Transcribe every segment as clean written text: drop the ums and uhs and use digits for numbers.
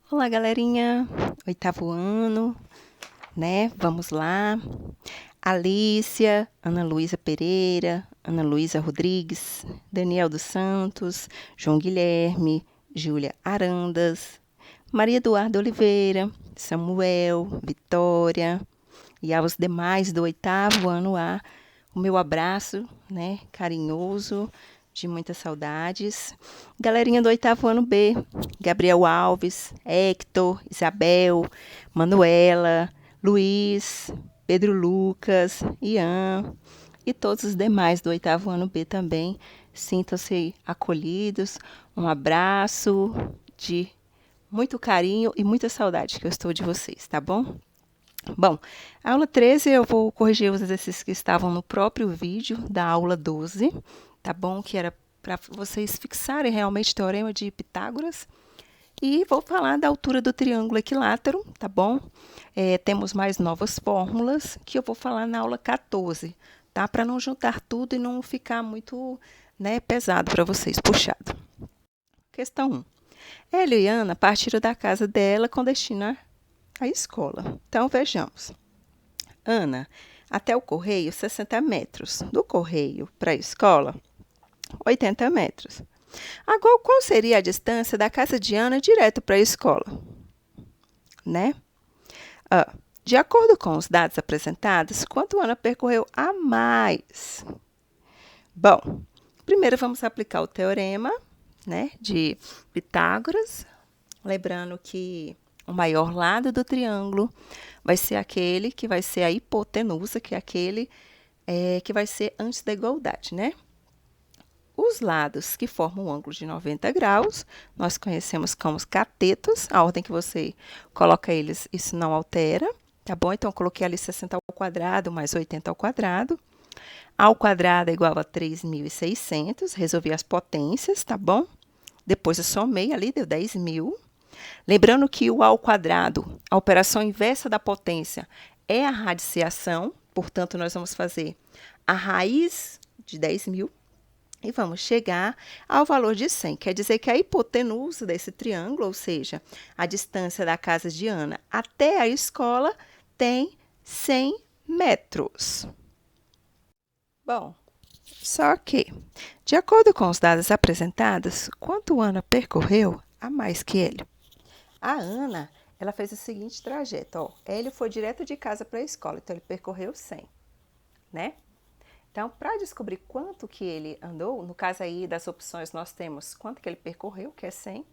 Olá, galerinha, oitavo ano, né? Vamos lá. Alícia, Ana Luísa Pereira, Ana Luísa Rodrigues, Daniel dos Santos, João Guilherme, Júlia Arandas, Maria Eduarda Oliveira, Samuel, Vitória e aos demais do oitavo ano A, o meu abraço, né, carinhoso, de muitas saudades. Galerinha do oitavo ano B, Gabriel Alves, Hector, Isabel, Manuela, Luiz, Pedro Lucas, Ian e todos os demais do oitavo ano B também. Sintam-se acolhidos. Um abraço de muito carinho e muita saudade que eu estou de vocês, tá bom? Bom, a aula 13 eu vou corrigir os exercícios que estavam no próprio vídeo da aula 12, tá bom? Que era para vocês fixarem realmente o teorema de Pitágoras. E vou falar da altura do triângulo equilátero, tá bom? Temos mais novas fórmulas que eu vou falar na aula 14, tá? Para não juntar tudo e não ficar muito, né, pesado para vocês, puxado. Questão 1. Hélio e Ana partiram da casa dela com destino à escola. Então, vejamos. Ana, até o correio, 60 metros. Do correio para a escola, 80 metros. Agora, qual seria a distância da casa de Ana direto para a escola? Né? De acordo com os dados apresentados, quanto Ana percorreu a mais? Bom, primeiro vamos aplicar o teorema, né, de Pitágoras. Lembrando que o maior lado do triângulo vai ser aquele que vai ser a hipotenusa, que é aquele que vai ser antes da igualdade, né? Os lados que formam o ângulo de 90 graus, nós conhecemos como os catetos. A ordem que você coloca eles, isso não altera, tá bom? Então, eu coloquei ali 60 ao quadrado mais 80 ao quadrado. A ao quadrado é igual a 3.600. Resolvi as potências, tá bom? Depois eu somei ali, deu 10.000. Lembrando que o A ao quadrado, a operação inversa da potência, é a radiciação. Portanto, nós vamos fazer a raiz de 10.000. E vamos chegar ao valor de 100. Quer dizer que a hipotenusa desse triângulo, ou seja, a distância da casa de Ana até a escola, tem 100 metros. Bom, só que, de acordo com os dados apresentados, quanto Ana percorreu a mais que ele? A Ana, ela fez o seguinte trajeto, ó. Ele foi direto de casa para a escola, então ele percorreu 100, né? Então, para descobrir quanto que ele andou, no caso aí das opções nós temos quanto que ele percorreu, que é 100.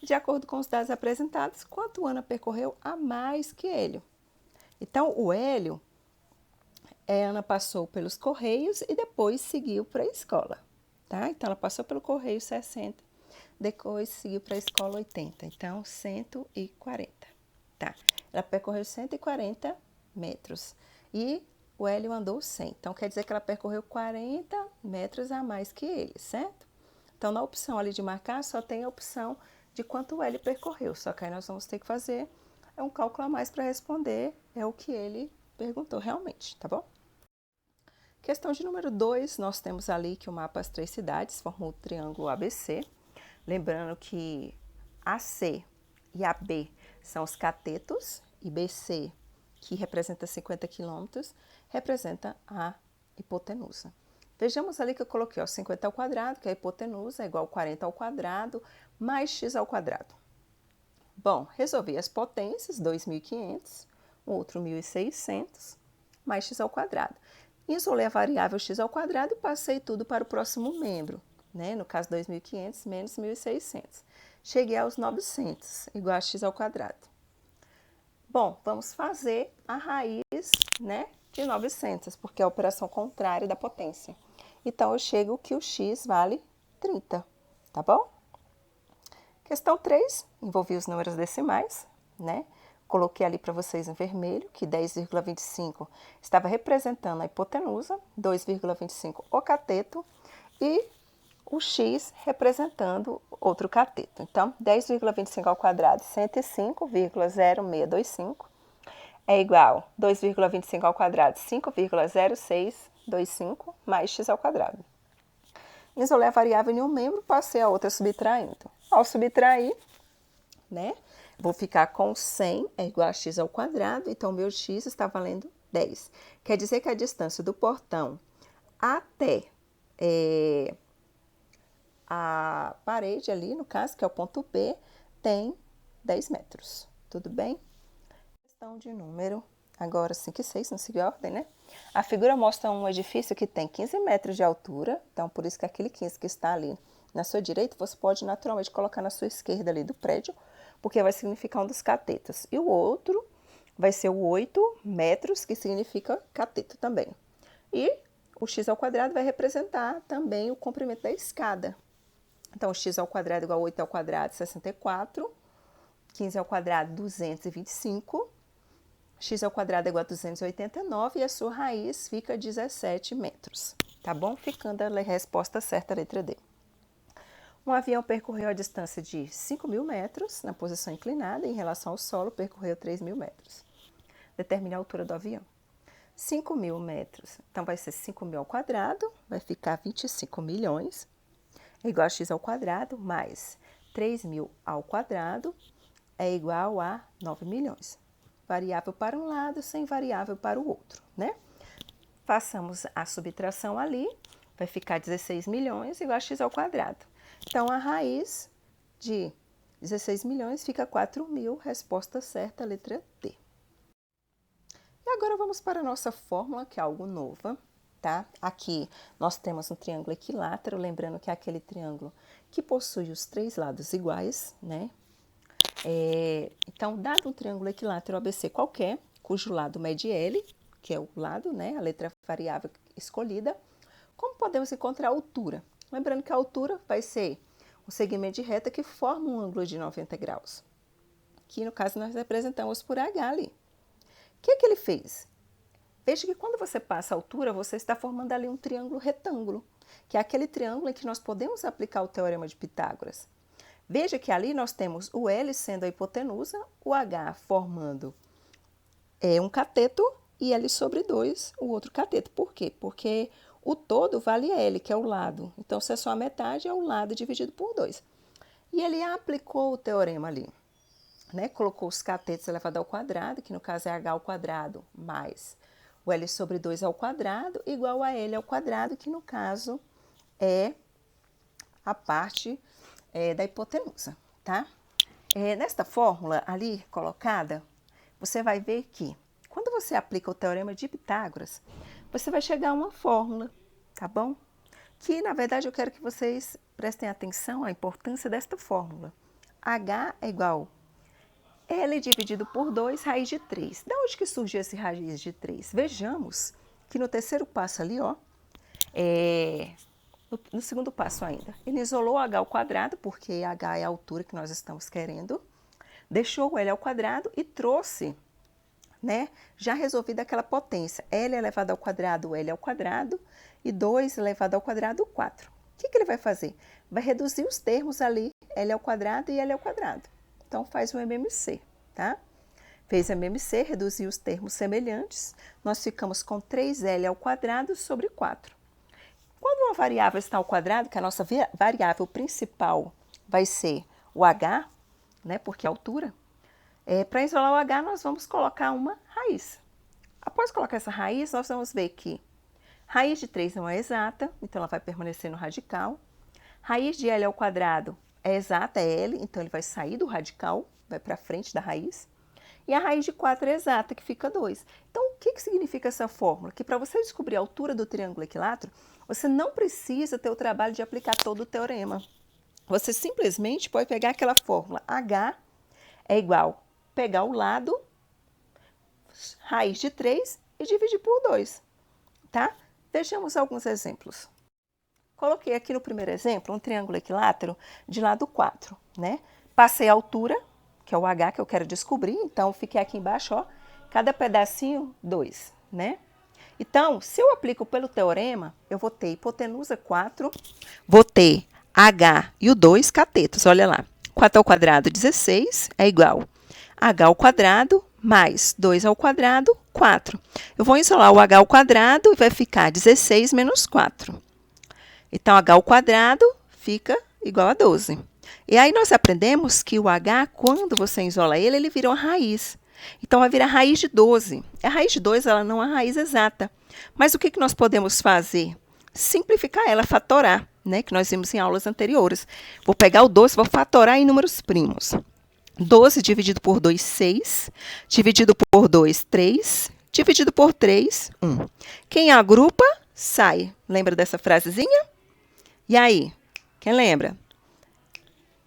De acordo com os dados apresentados, quanto Ana percorreu a mais que Hélio. Então, o Hélio, Ana passou pelos Correios e depois seguiu para a escola, tá? Então, ela passou pelo Correio 60, depois seguiu para a escola 80, então 140, tá? Ela percorreu 140 metros e o Hélio andou 100, então quer dizer que ela percorreu 40 metros a mais que ele, certo? Então, na opção ali de marcar, só tem a opção de quanto o Hélio percorreu, só que aí nós vamos ter que fazer um cálculo a mais para responder, é o que ele perguntou realmente, tá bom? Questão de número 2, nós temos ali que o mapa das três cidades formou o triângulo ABC. Lembrando que AC e AB são os catetos e BC, que representa 50 quilômetros, representa a hipotenusa. Vejamos ali que eu coloquei 50 ao quadrado, que a hipotenusa é igual a 40 ao quadrado, mais x ao quadrado. Bom, resolvi as potências, 2.500, outro 1.600, mais x ao quadrado. Isolei a variável x ao quadrado e passei tudo para o próximo membro, né? No caso, 2.500 menos 1.600. Cheguei aos 900, igual a x ao quadrado. Bom, vamos fazer a raiz, né, de 900, porque é a operação contrária da potência. Então, eu chego que o x vale 30, tá bom? Questão 3, envolvi os números decimais, né? Coloquei ali para vocês em vermelho, que 10,25 estava representando a hipotenusa, 2,25 o cateto e o x representando outro cateto. Então, 10,25 ao quadrado, 105,0625, é igual a 2,25 ao quadrado, 5,0625, mais x ao quadrado. Isolei a variável em um membro, passei a outra subtraindo. Ao subtrair, né, Vou ficar com 100 é igual a x ao quadrado, então meu x está valendo 10. Quer dizer que a distância do portão até a parede ali, no caso, que é o ponto B, tem 10 metros. Tudo bem? Questão de número, agora 5 e 6, não seguiu a ordem, né? A figura mostra um edifício que tem 15 metros de altura, então por isso que aquele 15 que está ali na sua direita, você pode naturalmente colocar na sua esquerda ali do prédio, porque vai significar um dos catetos. E o outro vai ser o 8 metros, que significa cateto também. E o x ao quadrado vai representar também o comprimento da escada. Então, x ao quadrado igual a 8 ao quadrado, 64. 15 ao quadrado, 225. X ao quadrado é igual a 289 e a sua raiz fica 17 metros. Tá bom? Ficando a resposta certa, a letra D. Um avião percorreu a distância de 5.000 metros na posição inclinada e em relação ao solo percorreu 3.000 metros. Determine a altura do avião. 5.000 metros, então vai ser 5.000 ao quadrado, vai ficar 25 milhões, é igual a x ao quadrado, mais 3.000 ao quadrado, é igual a 9 milhões. Variável para um lado, sem variável para o outro, né? Façamos a subtração ali, vai ficar 16 milhões igual a x ao quadrado. Então, a raiz de 16 milhões fica 4.000, resposta certa, letra D. E agora vamos para a nossa fórmula, que é algo nova, tá? Aqui nós temos um triângulo equilátero, lembrando que é aquele triângulo que possui os 3 lados iguais, né? Então, dado um triângulo equilátero ABC qualquer, cujo lado mede L, que é o lado, né? A letra variável escolhida, como podemos encontrar a altura? Lembrando que a altura vai ser o segmento de reta que forma um ângulo de 90 graus, que no caso nós representamos por H ali. O que ele fez? Veja que quando você passa a altura, você está formando ali um triângulo retângulo, que é aquele triângulo em que nós podemos aplicar o teorema de Pitágoras. Veja que ali nós temos o L sendo a hipotenusa, o H formando um cateto e L sobre 2 o outro cateto. Por quê? Porque o todo vale L, que é o lado. Então, se é só a metade, é o lado dividido por 2. E ele aplicou o teorema ali, né? Colocou os catetos elevado ao quadrado, que no caso é H ao quadrado, mais o L sobre 2 ao quadrado, igual a L ao quadrado, que no caso é a parte da hipotenusa, tá? Nesta fórmula ali colocada, você vai ver que quando você aplica o teorema de Pitágoras, você vai chegar a uma fórmula, tá bom? Que, na verdade, eu quero que vocês prestem atenção à importância desta fórmula. H é igual a L dividido por 2, raiz de 3. Da onde que surgiu esse raiz de 3? Vejamos que no terceiro passo ali, ó, no segundo passo ainda, ele isolou H ao quadrado, porque H é a altura que nós estamos querendo, deixou o L ao quadrado e trouxe, né, já resolvida aquela potência, L elevado ao quadrado, L ao quadrado, e 2 elevado ao quadrado, 4. O que ele vai fazer? Vai reduzir os termos ali, L ao quadrado e L ao quadrado. Então, faz o MMC, tá? Fez MMC, reduziu os termos semelhantes, nós ficamos com 3L ao quadrado sobre 4. Quando uma variável está ao quadrado, que a nossa variável principal vai ser o H, né, porque é a altura, para isolar o H, nós vamos colocar uma raiz. Após colocar essa raiz, nós vamos ver que raiz de 3 não é exata, então ela vai permanecer no radical. Raiz de L ao quadrado é exata, é L, então ele vai sair do radical, vai para frente da raiz. E a raiz de 4 é exata, que fica 2. Então, o que significa essa fórmula? Que para você descobrir a altura do triângulo equilátero, você não precisa ter o trabalho de aplicar todo o teorema. Você simplesmente pode pegar aquela fórmula H é igual a pegar o lado, raiz de 3 e dividir por 2, tá? Vejamos alguns exemplos. Coloquei aqui no primeiro exemplo um triângulo equilátero de lado 4, né? Passei a altura, que é o H que eu quero descobrir, então fiquei aqui embaixo, ó, cada pedacinho 2, né? Então, se eu aplico pelo teorema, eu vou ter hipotenusa 4, vou ter H e o 2 catetos, olha lá. 4 ao quadrado, 16, é igual a H ao quadrado mais 2 ao quadrado, 4. Eu vou isolar o H ao quadrado e vai ficar 16 menos 4. Então, H ao quadrado fica igual a 12. E aí nós aprendemos que o H, quando você isola ele, ele vira uma raiz. Então, vai virar raiz de 12. A raiz de 2, ela não é uma raiz exata. Mas o que nós podemos fazer? Simplificar ela, fatorar, né? Que nós vimos em aulas anteriores. Vou pegar o 12, vou fatorar em números primos. 12 dividido por 2, 6. Dividido por 2, 3. Dividido por 3, 1. Quem agrupa, sai. Lembra dessa frasezinha? E aí? Quem lembra?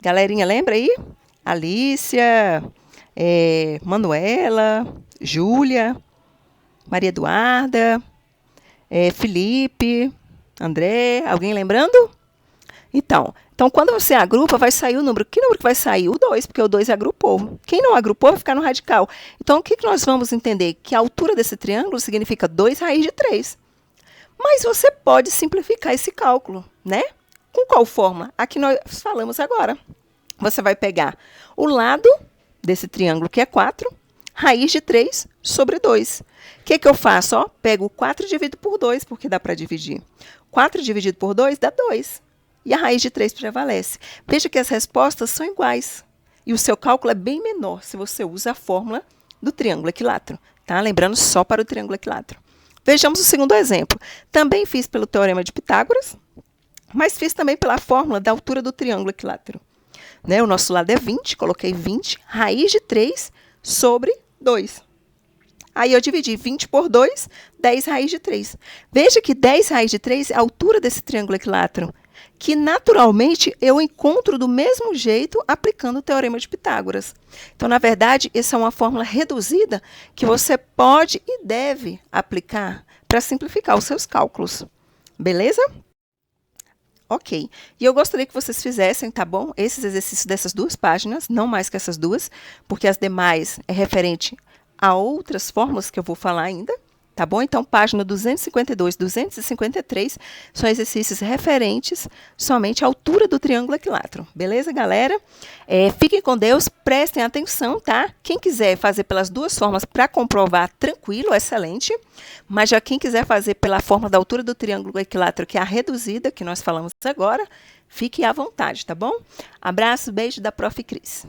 Galerinha, lembra aí? Alícia, Manuela, Júlia, Maria Eduarda, Felipe, André. Alguém lembrando? Então, quando você agrupa, vai sair o número. Que número que vai sair? O 2, porque o 2 agrupou. Quem não agrupou vai ficar no radical. Então, o que nós vamos entender? Que a altura desse triângulo significa 2 raiz de 3. Mas você pode simplificar esse cálculo, né? Com qual forma? A que nós falamos agora. Você vai pegar o lado desse triângulo, que é 4, raiz de 3 sobre 2. O que eu faço? Ó, pego o 4 e divido por 2, porque dá para dividir. 4 dividido por 2 dá 2. E a raiz de 3 prevalece. Veja que as respostas são iguais. E o seu cálculo é bem menor se você usa a fórmula do triângulo equilátero. Tá? Lembrando só para o triângulo equilátero. Vejamos o segundo exemplo. Também fiz pelo teorema de Pitágoras, mas fiz também pela fórmula da altura do triângulo equilátero. Né? O nosso lado é 20, coloquei 20, raiz de 3 sobre 2. Aí eu dividi 20 por 2, 10 raiz de 3. Veja que 10 raiz de 3 é a altura desse triângulo equilátero, que naturalmente eu encontro do mesmo jeito aplicando o teorema de Pitágoras. Então, na verdade, essa é uma fórmula reduzida que você pode e deve aplicar para simplificar os seus cálculos. Beleza? Ok. E eu gostaria que vocês fizessem, tá bom? Esses exercícios dessas 2 páginas, não mais que essas 2, porque as demais é referente a outras fórmulas que eu vou falar ainda, tá bom? Então, página 252, 253 são exercícios referentes somente à altura do triângulo equilátero. Beleza, galera? Fiquem com Deus, prestem atenção, tá? Quem quiser fazer pelas 2 formas para comprovar, tranquilo, excelente. Mas já quem quiser fazer pela forma da altura do triângulo equilátero, que é a reduzida, que nós falamos agora, fique à vontade, tá bom? Abraço, beijo da Prof. Cris.